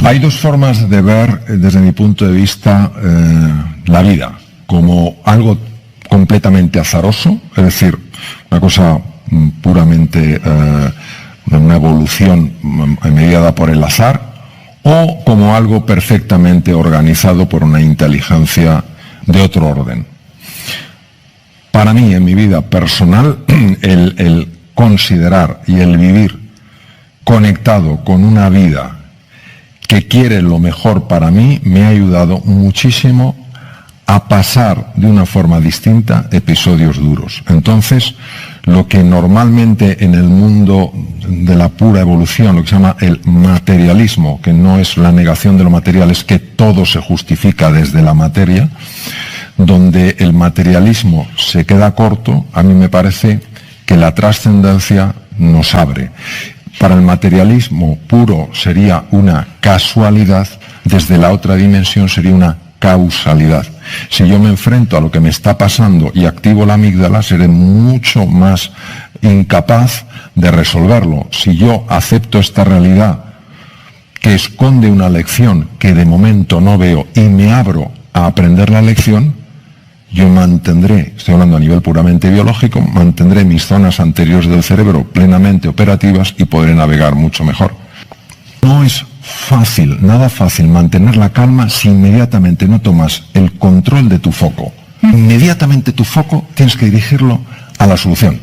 Hay dos formas de ver, desde mi punto de vista, la vida, como algo completamente azaroso, es decir, una cosa puramente una evolución mediada por el azar, o como algo perfectamente organizado por una inteligencia de otro orden. Para mí, en mi vida personal, el considerar y el vivir conectado con una vida que quiere lo mejor para mí me ha ayudado muchísimo a pasar de una forma distinta episodios duros. Entonces, lo que normalmente en el mundo de la pura evolución, lo que se llama el materialismo, que no es la negación de lo material, es que todo se justifica desde la materia, donde el materialismo se queda corto, a mí me parece que la trascendencia nos abre. Para el materialismo puro sería una casualidad, desde la otra dimensión sería una causalidad. Si yo me enfrento a lo que me está pasando y activo la amígdala, seré mucho más incapaz de resolverlo. Si yo acepto esta realidad que esconde una lección que de momento no veo y me abro a aprender la lección, yo mantendré, estoy hablando a nivel puramente biológico, mantendré mis zonas anteriores del cerebro plenamente operativas y podré navegar mucho mejor. No es fácil, nada fácil mantener la calma si inmediatamente no tomas el control de tu foco. Inmediatamente tu foco tienes que dirigirlo a la solución.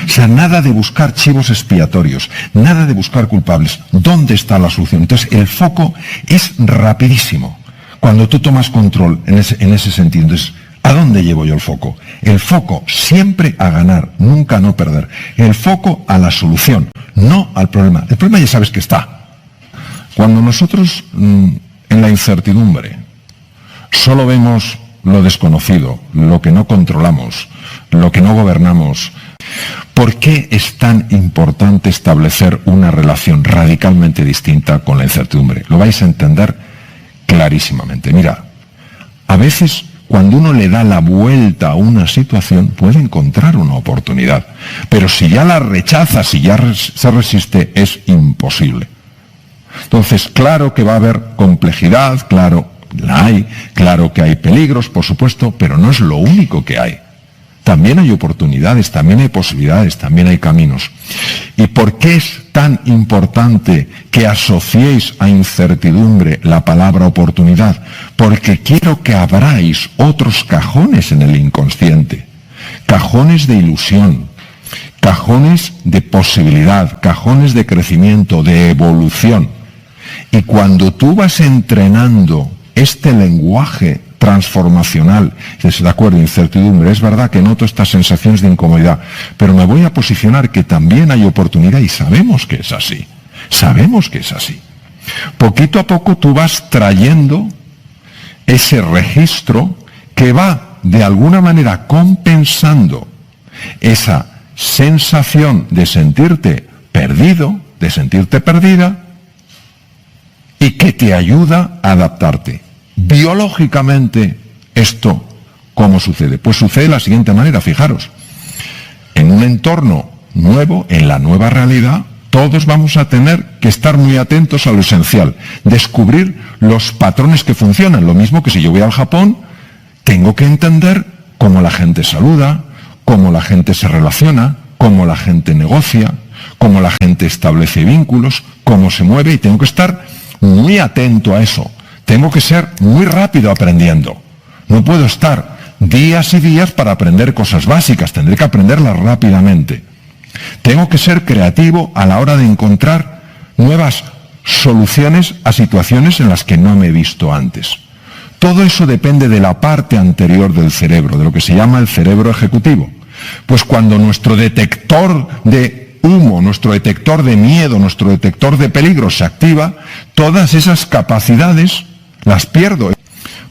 O sea, nada de buscar chivos expiatorios, nada de buscar culpables. ¿Dónde está la solución? Entonces, el foco es rapidísimo cuando tú tomas control en ese sentido. Entonces, ¿a dónde llevo yo el foco? El foco siempre a ganar, nunca a no perder. El foco a la solución, no al problema. El problema ya sabes que está. Cuando nosotros en la incertidumbre solo vemos lo desconocido, lo que no controlamos, lo que no gobernamos, ¿por qué es tan importante establecer una relación radicalmente distinta con la incertidumbre? Lo vais a entender clarísimamente. Mira, a veces cuando uno le da la vuelta a una situación puede encontrar una oportunidad, pero si ya la rechaza, si ya se resiste, es imposible. Entonces, claro que va a haber complejidad, claro, la hay, claro que hay peligros, por supuesto, pero no es lo único que hay. También hay oportunidades, también hay posibilidades, también hay caminos. ¿Y por qué es tan importante que asociéis a incertidumbre la palabra oportunidad? Porque quiero que abráis otros cajones en el inconsciente, cajones de ilusión, cajones de posibilidad, cajones de crecimiento, de evolución. Y cuando tú vas entrenando este lenguaje transformacional, dices, de acuerdo, incertidumbre, es verdad que noto estas sensaciones de incomodidad, pero me voy a posicionar que también hay oportunidad y sabemos que es así, sabemos que es así. Poquito a poco tú vas trayendo ese registro que va de alguna manera compensando esa sensación de sentirte perdido, de sentirte perdida, y que te ayuda a adaptarte. Biológicamente, ¿esto cómo sucede? Pues sucede de la siguiente manera, fijaros. En un entorno nuevo, en la nueva realidad, todos vamos a tener que estar muy atentos a lo esencial, descubrir los patrones que funcionan. Lo mismo que si yo voy al Japón, tengo que entender cómo la gente saluda, cómo la gente se relaciona, cómo la gente negocia, cómo la gente establece vínculos, cómo se mueve, y tengo que estar muy atento a eso. Tengo que ser muy rápido aprendiendo. No puedo estar días y días para aprender cosas básicas, tendré que aprenderlas rápidamente. Tengo que ser creativo a la hora de encontrar nuevas soluciones a situaciones en las que no me he visto antes. Todo eso depende de la parte anterior del cerebro, de lo que se llama el cerebro ejecutivo. Pues cuando nuestro detector de humo, nuestro detector de miedo, nuestro detector de peligro se activa, todas esas capacidades las pierdo.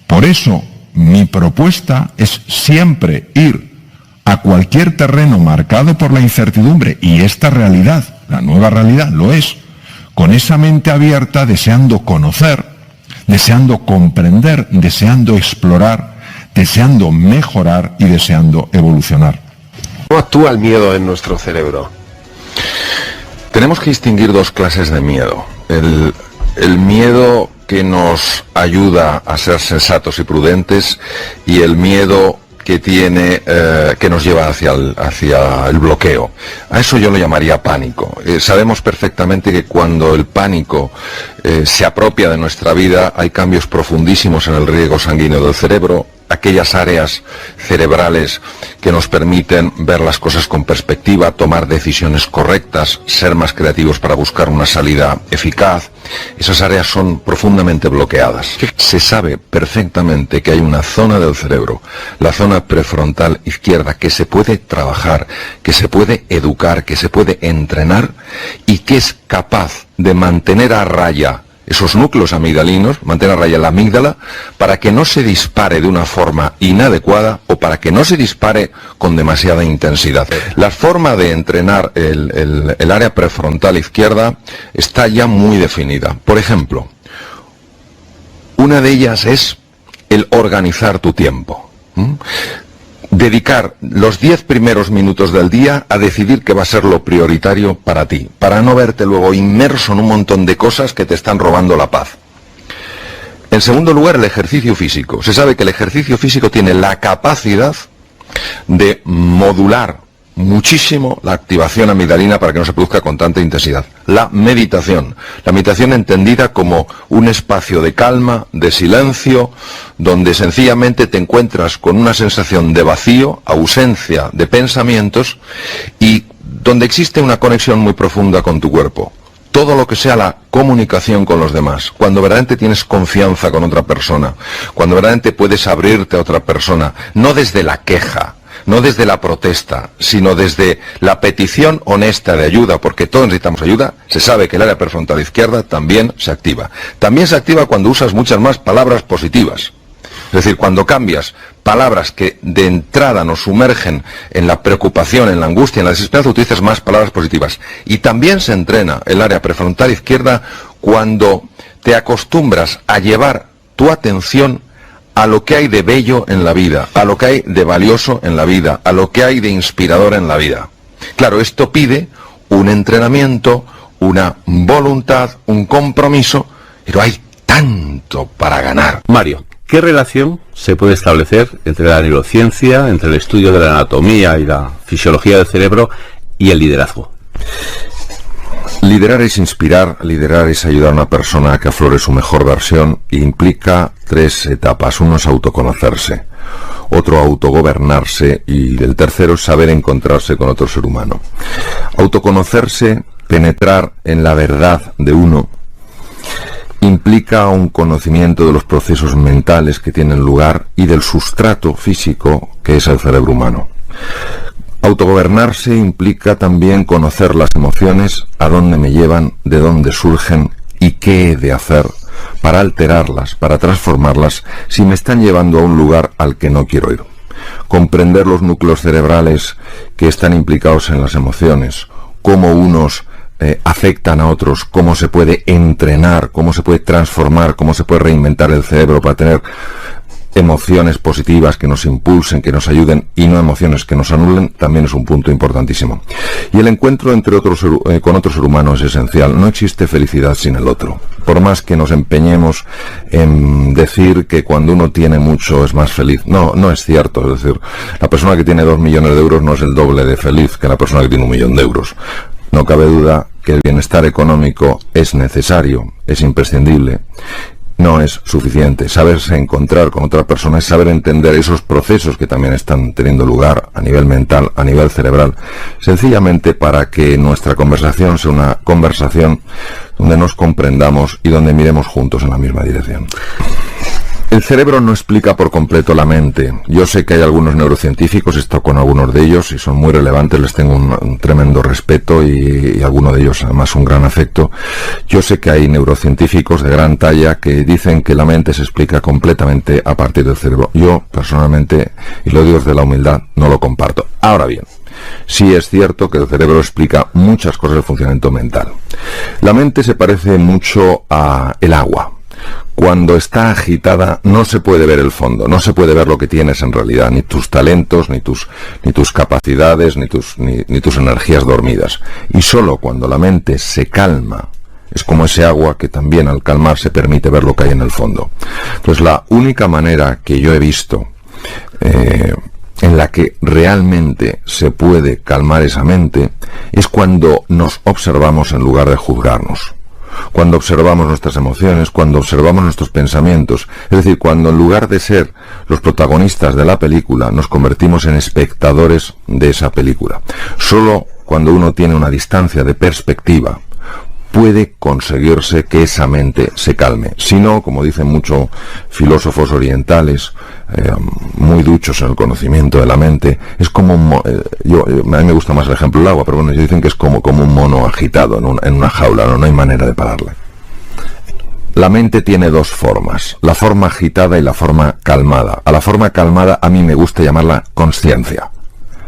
Por eso mi propuesta es siempre ir a cualquier terreno marcado por la incertidumbre, y esta realidad, la nueva realidad, lo es, con esa mente abierta, deseando conocer, deseando comprender, deseando explorar, deseando mejorar y deseando evolucionar. ¿Cómo actúa el miedo en nuestro cerebro? Tenemos que distinguir dos clases de miedo. El miedo que nos ayuda a ser sensatos y prudentes, y el miedo que tiene, que nos lleva hacia el bloqueo. A eso yo lo llamaría pánico. Sabemos perfectamente que cuando el pánico se apropia de nuestra vida, hay cambios profundísimos en el riego sanguíneo del cerebro, aquellas áreas cerebrales que nos permiten ver las cosas con perspectiva, tomar decisiones correctas, ser más creativos para buscar una salida eficaz. Esas áreas son profundamente bloqueadas. Se sabe perfectamente que hay una zona del cerebro, la zona prefrontal izquierda, que se puede trabajar, que se puede educar, que se puede entrenar y que es capaz de mantener a raya esos núcleos amigdalinos, mantener a raya la amígdala, para que no se dispare de una forma inadecuada o para que no se dispare con demasiada intensidad. La forma de entrenar el área prefrontal izquierda está ya muy definida. Por ejemplo, una de ellas es el organizar tu tiempo. Dedicar los 10 primeros minutos del día a decidir qué va a ser lo prioritario para ti, para no verte luego inmerso en un montón de cosas que te están robando la paz. En segundo lugar, el ejercicio físico. Se sabe que el ejercicio físico tiene la capacidad de modular muchísimo la activación amigdalina para que no se produzca con tanta intensidad. La meditación entendida como un espacio de calma, de silencio, donde sencillamente te encuentras con una sensación de vacío, ausencia de pensamientos y donde existe una conexión muy profunda con tu cuerpo. Todo lo que sea la comunicación con los demás, cuando verdaderamente tienes confianza con otra persona, cuando verdaderamente puedes abrirte a otra persona, no desde la queja, no desde la protesta, sino desde la petición honesta de ayuda, porque todos necesitamos ayuda. Se sabe que el área prefrontal izquierda también se activa. También se activa cuando usas muchas más palabras positivas. Es decir, cuando cambias palabras que de entrada nos sumergen en la preocupación, en la angustia, en la desesperanza, utilizas más palabras positivas. Y también se entrena el área prefrontal izquierda cuando te acostumbras a llevar tu atención a lo que hay de bello en la vida, a lo que hay de valioso en la vida, a lo que hay de inspirador en la vida. Claro, esto pide un entrenamiento, una voluntad, un compromiso, pero hay tanto para ganar. Mario, ¿qué relación se puede establecer entre la neurociencia, entre el estudio de la anatomía y la fisiología del cerebro y el liderazgo? Liderar es inspirar, liderar es ayudar a una persona a que aflore su mejor versión e implica 3 etapas. Uno es autoconocerse, otro autogobernarse y el tercero es saber encontrarse con otro ser humano. Autoconocerse, penetrar en la verdad de uno, implica un conocimiento de los procesos mentales que tienen lugar y del sustrato físico que es el cerebro humano. Autogobernarse implica también conocer las emociones, a dónde me llevan, de dónde surgen y qué he de hacer para alterarlas, para transformarlas, si me están llevando a un lugar al que no quiero ir. Comprender los núcleos cerebrales que están implicados en las emociones, cómo unos afectan a otros, cómo se puede entrenar, cómo se puede transformar, cómo se puede reinventar el cerebro para tener emociones positivas que nos impulsen, que nos ayuden y no emociones que nos anulen, también es un punto importantísimo. Y el encuentro con otro ser humano es esencial. No existe felicidad sin el otro. Por más que nos empeñemos en decir que cuando uno tiene mucho es más feliz, no es cierto. Es decir, la persona que tiene 2 millones de euros no es el doble de feliz que la persona que tiene 1 millón de euros. No cabe duda que el bienestar económico es necesario, es imprescindible. No es suficiente. Saberse encontrar con otra persona es saber entender esos procesos que también están teniendo lugar a nivel mental, a nivel cerebral, sencillamente para que nuestra conversación sea una conversación donde nos comprendamos y donde miremos juntos en la misma dirección. El cerebro no explica por completo la mente. Yo sé que hay algunos neurocientíficos, he estado con algunos de ellos y son muy relevantes, les tengo un tremendo respeto y alguno de ellos además un gran afecto. Yo sé que hay neurocientíficos de gran talla que dicen que la mente se explica completamente a partir del cerebro. Yo personalmente, y lo digo desde la humildad, no lo comparto. Ahora bien, sí es cierto que el cerebro explica muchas cosas del funcionamiento mental. La mente se parece mucho a el agua. Cuando está agitada no se puede ver el fondo, no se puede ver lo que tienes en realidad, ni tus talentos, ni tus capacidades, ni tus energías dormidas. Y solo cuando la mente se calma, Es como ese agua que también al calmarse permite ver lo que hay en el fondo. Entonces la única manera que yo he visto en la que realmente se puede calmar esa mente es cuando nos observamos en lugar de juzgarnos. Cuando observamos nuestras emociones, cuando observamos nuestros pensamientos, es decir, cuando en lugar de ser los protagonistas de la película, nos convertimos en espectadores de esa película. Solo cuando uno tiene una distancia de perspectiva puede conseguirse que esa mente se calme. Si no, como dicen muchos filósofos orientales, muy duchos en el conocimiento de la mente, es como a mí me gusta más el ejemplo del agua, pero bueno, ellos dicen que es como un mono agitado en una jaula, no hay manera de pararle. La mente tiene dos formas, la forma agitada y la forma calmada. A la forma calmada a mí me gusta llamarla consciencia,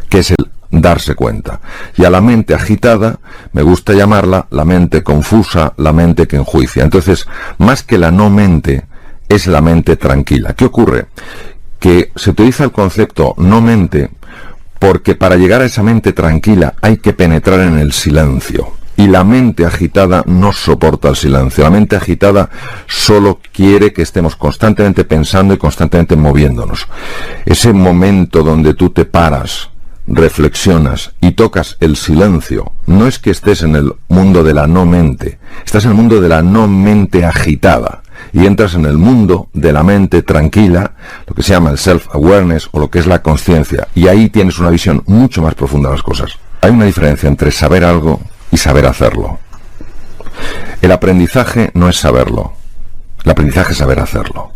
que es el darse cuenta. Y a la mente agitada me gusta llamarla la mente confusa, la mente que enjuicia. Entonces, más que la no mente, es la mente tranquila. ¿Qué ocurre? Que se utiliza el concepto no mente porque para llegar a esa mente tranquila hay que penetrar en el silencio. Y la mente agitada no soporta el silencio. La mente agitada solo quiere que estemos constantemente pensando y constantemente moviéndonos. Ese momento donde tú te paras, reflexionas y tocas el silencio, no es que estés en el mundo de la no mente, estás en el mundo de la no mente agitada y entras en el mundo de la mente tranquila, lo que se llama el self-awareness o lo que es la conciencia, y ahí tienes una visión mucho más profunda de las cosas. Hay una diferencia entre saber algo y saber hacerlo. El aprendizaje no es saberlo, el aprendizaje es saber hacerlo.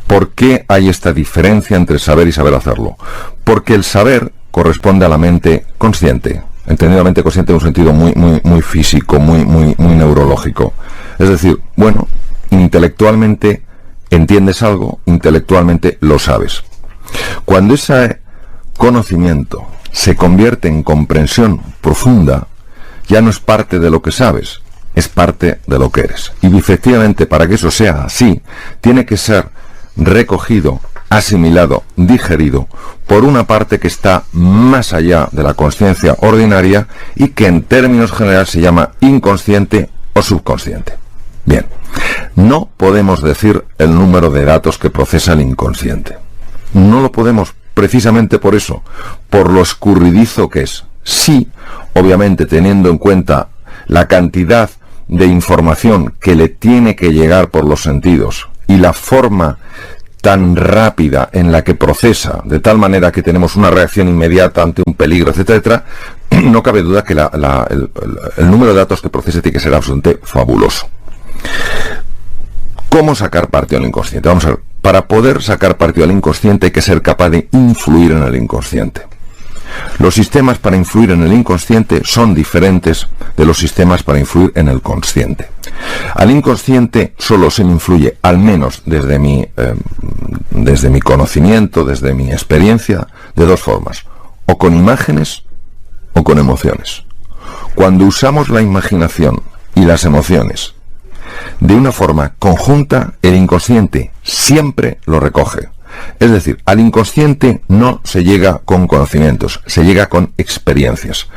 ¿Por qué hay esta diferencia entre saber y saber hacerlo? Porque el saber corresponde a la mente consciente, entendido la mente consciente en un sentido muy físico, muy neurológico. Es decir, bueno, intelectualmente entiendes algo, intelectualmente lo sabes. Cuando ese conocimiento se convierte en comprensión profunda, ya no es parte de lo que sabes, es parte de lo que eres. Y efectivamente, para que eso sea así, tiene que ser recogido, asimilado, digerido por una parte que está más allá de la conciencia ordinaria y que en términos generales se llama inconsciente o subconsciente. Bien, no podemos decir el número de datos que procesa el inconsciente. No lo podemos precisamente por eso, por lo escurridizo que es. Sí, obviamente teniendo en cuenta la cantidad de información que le tiene que llegar por los sentidos y la forma tan rápida en la que procesa, de tal manera que tenemos una reacción inmediata ante un peligro, etcétera, no cabe duda que el número de datos que procesa tiene que ser absolutamente fabuloso. ¿Cómo sacar partido al inconsciente? Vamos a ver, para poder sacar partido al inconsciente hay que ser capaz de influir en el inconsciente. Los sistemas para influir en el inconsciente son diferentes de los sistemas para influir en el consciente. Al inconsciente solo se le influye, al menos desde mi conocimiento, desde mi experiencia, de dos formas: o con imágenes o con emociones. Cuando usamos la imaginación y las emociones de una forma conjunta, el inconsciente siempre lo recoge. Es decir, al inconsciente no se llega con conocimientos, se llega con experiencias.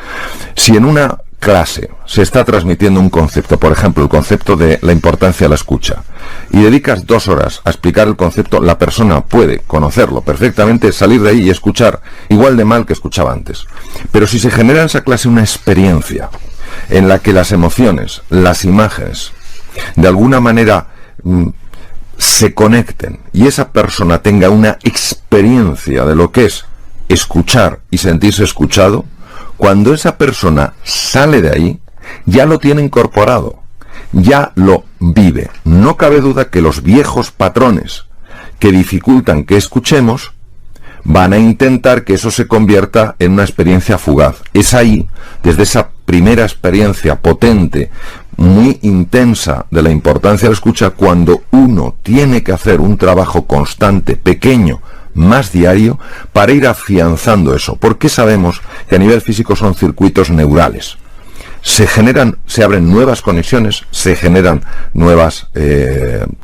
Si en una clase se está transmitiendo un concepto, por ejemplo, el concepto de la importancia de la escucha, y dedicas 2 horas a explicar el concepto, la persona puede conocerlo perfectamente, salir de ahí y escuchar igual de mal que escuchaba antes. Pero si se genera en esa clase una experiencia en la que las emociones, las imágenes, de alguna manera se conecten y esa persona tenga una experiencia de lo que es escuchar y sentirse escuchado, cuando esa persona sale de ahí, ya lo tiene incorporado, ya lo vive. No cabe duda que los viejos patrones que dificultan que escuchemos van a intentar que eso se convierta en una experiencia fugaz. Es ahí, desde esa primera experiencia potente, muy intensa de la importancia de la escucha, cuando uno tiene que hacer un trabajo constante, pequeño, más diario, para ir afianzando eso. Porque sabemos que a nivel físico son circuitos neurales. Se abren nuevas conexiones, se generan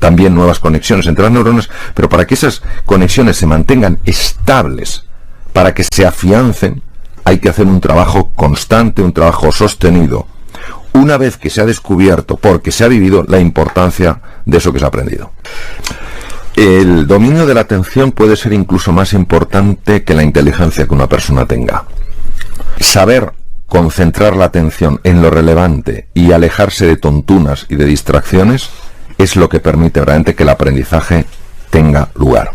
también nuevas conexiones entre las neuronas, pero para que esas conexiones se mantengan estables, para que se afiancen, hay que hacer un trabajo constante, un trabajo sostenido, una vez que se ha descubierto, porque se ha vivido, la importancia de eso que se ha aprendido. El dominio de la atención puede ser incluso más importante que la inteligencia que una persona tenga. Saber concentrar la atención en lo relevante y alejarse de tontunas y de distracciones es lo que permite realmente que el aprendizaje tenga lugar.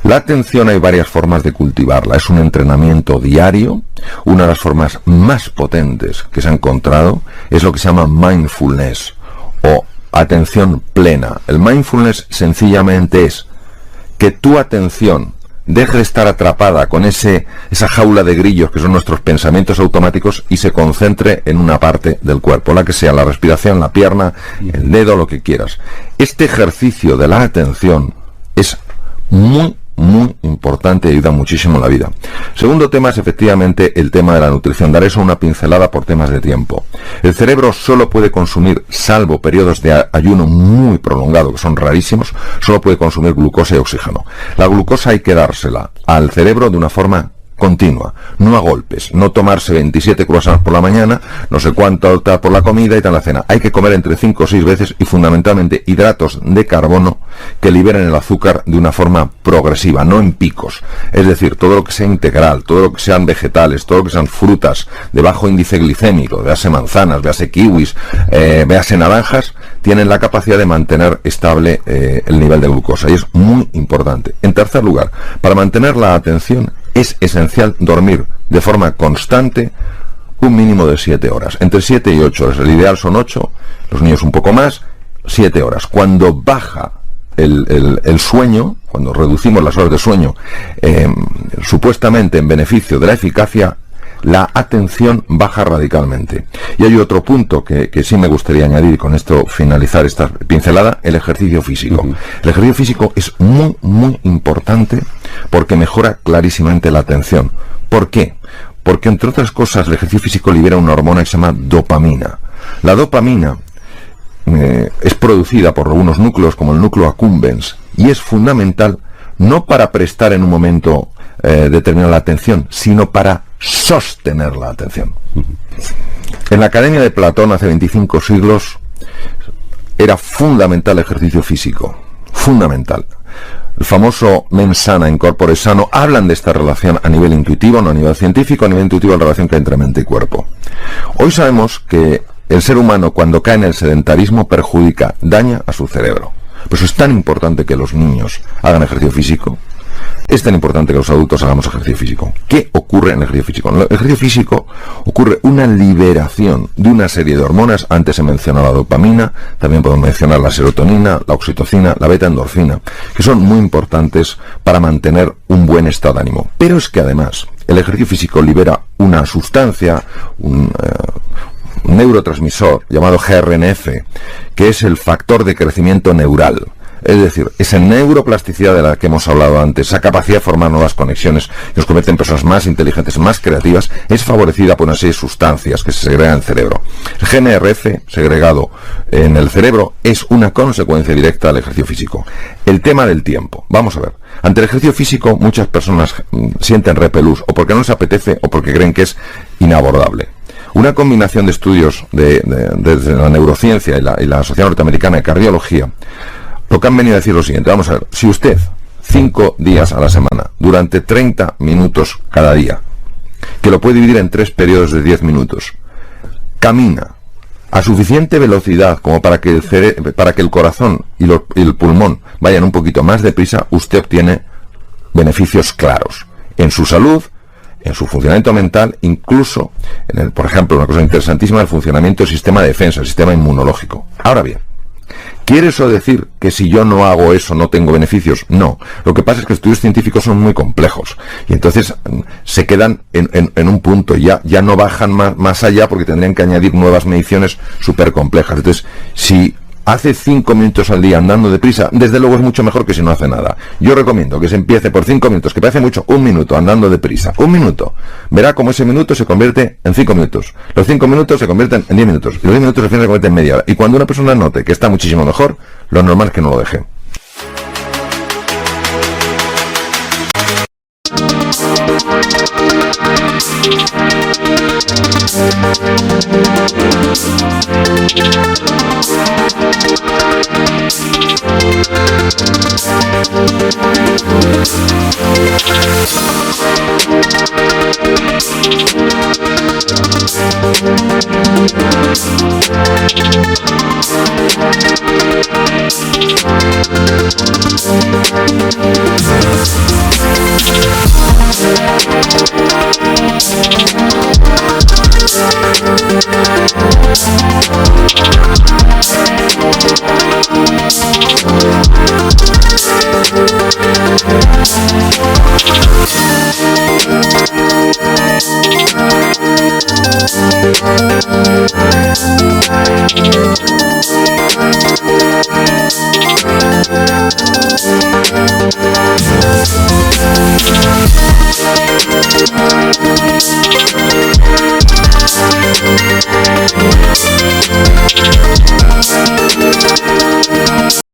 La atención hay varias formas de cultivarla. Es un entrenamiento diario. Una de las formas más potentes que se ha encontrado es lo que se llama mindfulness o atención plena. El mindfulness sencillamente es que tu atención deje de estar atrapada con esa jaula de grillos que son nuestros pensamientos automáticos y se concentre en una parte del cuerpo, la que sea, la respiración, la pierna, el dedo, lo que quieras. Este ejercicio de la atención es muy importante y ayuda muchísimo en la vida. Segundo tema es efectivamente el tema de la nutrición. Daré eso una pincelada por temas de tiempo. El cerebro solo puede consumir, salvo periodos de ayuno muy prolongado, que son rarísimos, solo puede consumir glucosa y oxígeno. La glucosa hay que dársela al cerebro de una forma continua, no a golpes, no tomarse 27 croissants por la mañana, no sé cuánto por la comida y tal la cena. Hay que comer entre 5 o 6 veces y fundamentalmente hidratos de carbono que liberen el azúcar de una forma progresiva, no en picos. Es decir, todo lo que sea integral, todo lo que sean vegetales, todo lo que sean frutas de bajo índice glicémico, véase manzanas, véase kiwis, véase naranjas, tienen la capacidad de mantener estable el nivel de glucosa y es muy importante. En tercer lugar, para mantener la atención es esencial dormir de forma constante un mínimo de 7 horas, entre 7 y 8 horas. El ideal son 8, los niños un poco más, 7 horas. Cuando baja el sueño, cuando reducimos las horas de sueño, supuestamente en beneficio de la eficacia, la atención baja radicalmente. Y hay otro punto que sí me gustaría añadir, y con esto finalizar esta pincelada, el ejercicio físico. El ejercicio físico es muy importante porque mejora clarísimamente la atención. ¿Por qué? Porque, entre otras cosas, el ejercicio físico libera una hormona que se llama dopamina. La dopamina es producida por algunos núcleos, como el núcleo accumbens, y es fundamental no para prestar en un momento determinado la atención, sino para sostener la atención. En la Academia de Platón, hace 25 siglos, era fundamental el ejercicio físico. Fundamental. El famoso mens sana in corpore sano, hablan de esta relación a nivel intuitivo, no a nivel científico, a nivel intuitivo, la relación que hay entre mente y cuerpo. Hoy sabemos que el ser humano, cuando cae en el sedentarismo, perjudica, daña a su cerebro. Por eso es tan importante que los niños hagan ejercicio físico. Es tan importante que los adultos hagamos ejercicio físico. ¿Qué ocurre en el ejercicio físico? En el ejercicio físico ocurre una liberación de una serie de hormonas. Antes se menciona la dopamina, también podemos mencionar la serotonina, la oxitocina, la beta-endorfina, que son muy importantes para mantener un buen estado de ánimo. Pero es que además el ejercicio físico libera una sustancia, un neurotransmisor llamado GRNF, que es el factor de crecimiento neural. Es decir, esa neuroplasticidad de la que hemos hablado antes, esa capacidad de formar nuevas conexiones que nos convierte en personas más inteligentes, más creativas, es favorecida por una serie de sustancias que se segregan en el cerebro. El GNRF, segregado en el cerebro, es una consecuencia directa del ejercicio físico. El tema del tiempo. Vamos a ver. Ante el ejercicio físico, muchas personas sienten repelús, o porque no les apetece, o porque creen que es inabordable. Una combinación de estudios desde la neurociencia y la Sociedad Norteamericana de Cardiología, lo que han venido a decir lo siguiente. Vamos a ver, si usted 5 días a la semana, durante 30 minutos cada día, que lo puede dividir en 3 periodos de 10 minutos, camina a suficiente velocidad como para que el corazón y el pulmón vayan un poquito más deprisa, usted obtiene beneficios claros en su salud, en su funcionamiento mental, incluso por ejemplo, una cosa interesantísima, el funcionamiento del sistema de defensa, el sistema inmunológico. Ahora bien, ¿quiere eso decir que si yo no hago eso no tengo beneficios? No. Lo que pasa es que los estudios científicos son muy complejos y entonces se quedan en un punto, ya no bajan más allá porque tendrían que añadir nuevas mediciones súper complejas. Entonces, si hace 5 minutos al día andando deprisa, desde luego es mucho mejor que si no hace nada. Yo recomiendo que se empiece por 5 minutos, que parece mucho, 1 minuto andando deprisa. 1 minuto. Verá cómo ese minuto se convierte en 5 minutos. Los 5 minutos se convierten en 10 minutos. Y los 10 minutos al final se convierten en media hora. Y cuando una persona note que está muchísimo mejor, lo normal es que no lo deje.